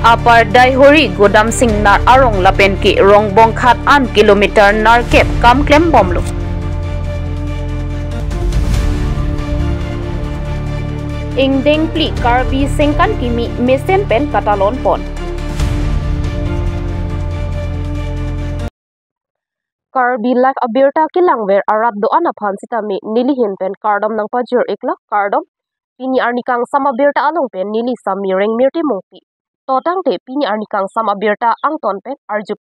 Upper Daihori Godam Singh nar arong lapen ki rong bong khat an kilometer nar kep kam klem bomlo. Ingdeng pli karbi singkan kimi mesen pen katalon pon. Karbi life abirta kilangwer arab do anaphan sitami nilihin pen kardom nang pajur ikla kardom pini arnikang sama birta along pen nili samireng mirti mungpi totang te pini arnikang sama birta angton pen arjuk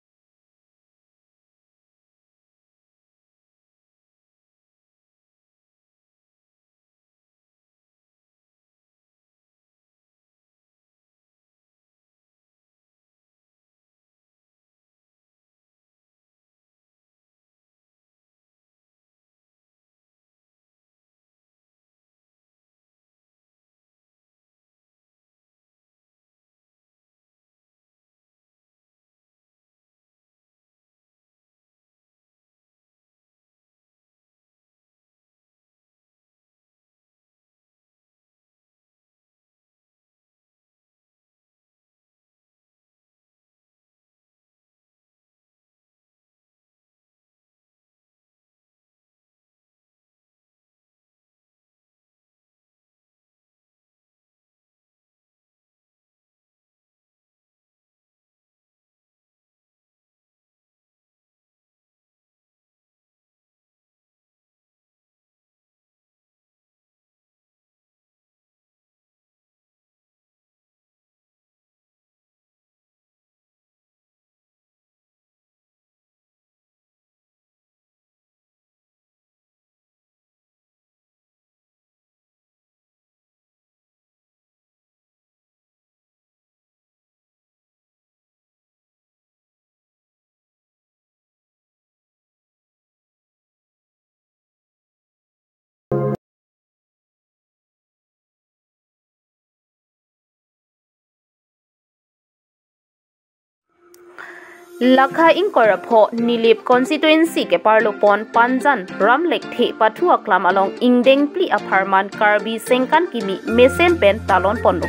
Lakha Inkorapho Nilip constituency ke Parlopon Panjan Ramlek The Pathua Klam along Ingdeng Pli Aparman Karbi Sengkan Kimi Mesen Pen Talon Pondo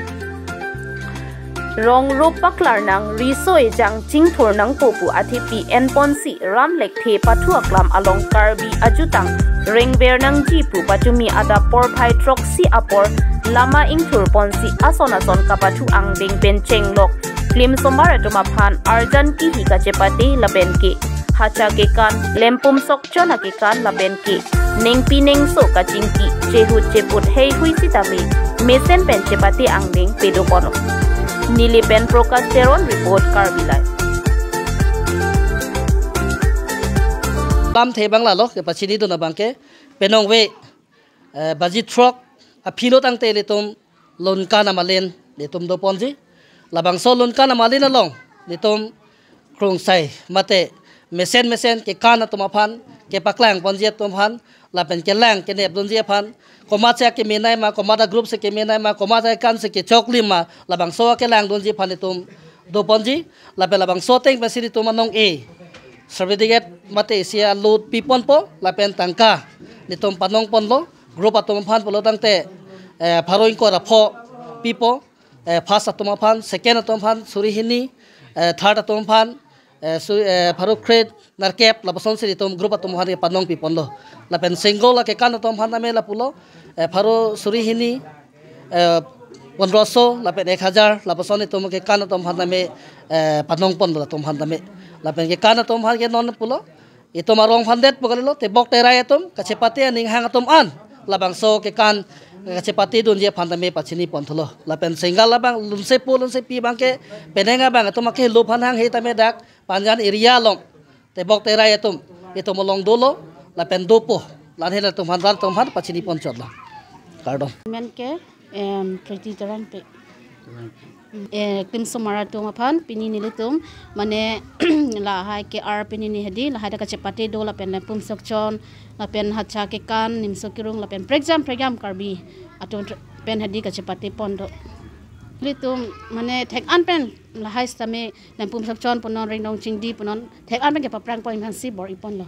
Rong Rup Paklar Nang Risoi Jang Chingthur Nang Popu Athipi Enponsi Ramlek The Pathua Klam along Karbi Ajutang Ringber Nang Jipu Patumi Ada Porphai Troksi Apor Lama Ingthur Ponsi Ason Kapathu Angdeng Pen Chenglok Klim Somara Tumaphan Arjan Ki Hika Chepati Laben Ki Hacha Ke Kan Lempum Sok Chona Ke Kan Laben Ki Neng Pineng So Kachingki Chehut Cheput Hei Hui Sitami Mesen Pen Chepati Angdeng Pedo Kono Nili Pen Procasteron Report Karbi Live Tam the bangla lo ke pachini do na bangke penong we baji truck a philo tang te letum lonka na malen letum do ponji labang so lonka na malin along letum krong sai mate mesen ke kana tumaphan ke paklang ponji tumaphan lapen ke lang ke nep donji phan koma cha ke menai ma koma da group se ke menai ma koma da kan se ke chokli ma labang so ke lang donji phan letum do ponji labang so teng pasiri tumanong e Certificate mate sia load pipon po lapen tangka nitom panong ponlo group atom phan polo tangte pharoin ko rapho pipo first atom phan second atom phan surihini third atom phan pharo crate narkep labason siri tom group atom phan panong pipon lo lapen single la ke kan atom phan ame la pulo pharo surihini 1500 lapen 1000 labason itom ke kan atom phan ame panong pon lo atom phan ame lapen ke kana tom han ke non pulo ito marong fandet pogalilo te bok te rai atom kacepati aning hang atom an labang so ke kan kacepati dun je phantame pachini pontholo lapen singal labang lunse pi bangke penenga bang atom ke lo phan hang he tame dak panjan area long te bok te rai atom ito molong dolo lapen dopo lan he atom han pachini ponchotla kardom men ke pretty tarante Klim Somara Tumaphan Pini Nilitum Mane La Hai Ke Ar Pini Hedi La Hai Kacepati Do La Pen Pum Sokchon La Pen Hacha Ke Kan Nim Sokirung La Pen Program Karbi Atum Pen Hedi Kacepati Pondo Litum Mane Tek An Pen La Hai Stame Lam Pum Sokchon Ponon Ring Dong Chingdi Ponon Tek An Pen Ke Paprang Point Han Si Bor Ipon Lo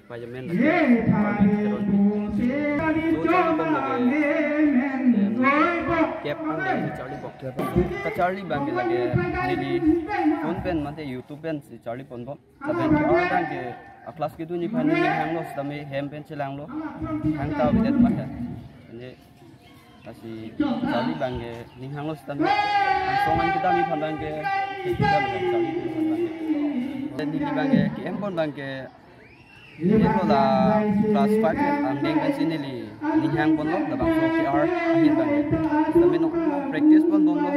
Parliament cap ang si Charlie Pon ka Charlie bang lagi nili phone pen mate YouTube pen si Charlie Pon bo taben ki or bang ke class ke tu ni phani ni hang lo stame hem pen chilang lo hang ta bidet ma ha ni kasi Charlie bang ke ni hang lo stame ang songan kita mi phan bang ke kita Charlie Pon bang ke nili bang ke em pon bang ke ini la class 5 ang deng kan sini li ni hang pon lo da bang so ki ar ahin bang tapi no practice pon dom lo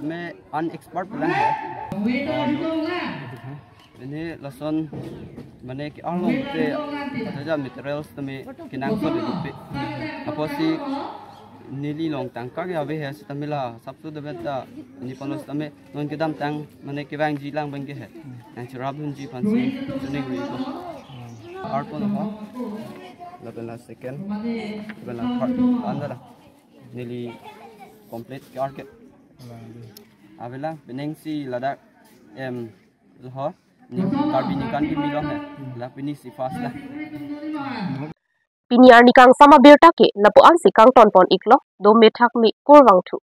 me unexpert lang hai ini lesson mane ki ar lo te aja materials tame kinang so de pe apo si nili long tang ka ya be has tamila sabtu de beta ni ponos tame non kidam tang mane ki bang ji lang bang ke hai nang chirab hun ji pan si tuning ri ko art pon ho la second la part andara nili complete ki art ke avela beneng si ladak ho ni karbini kan ki milong hai la pini si fast la Piniar nikang sama berta ke napo ang si kang ton pon iklo do methak mi kurwang thu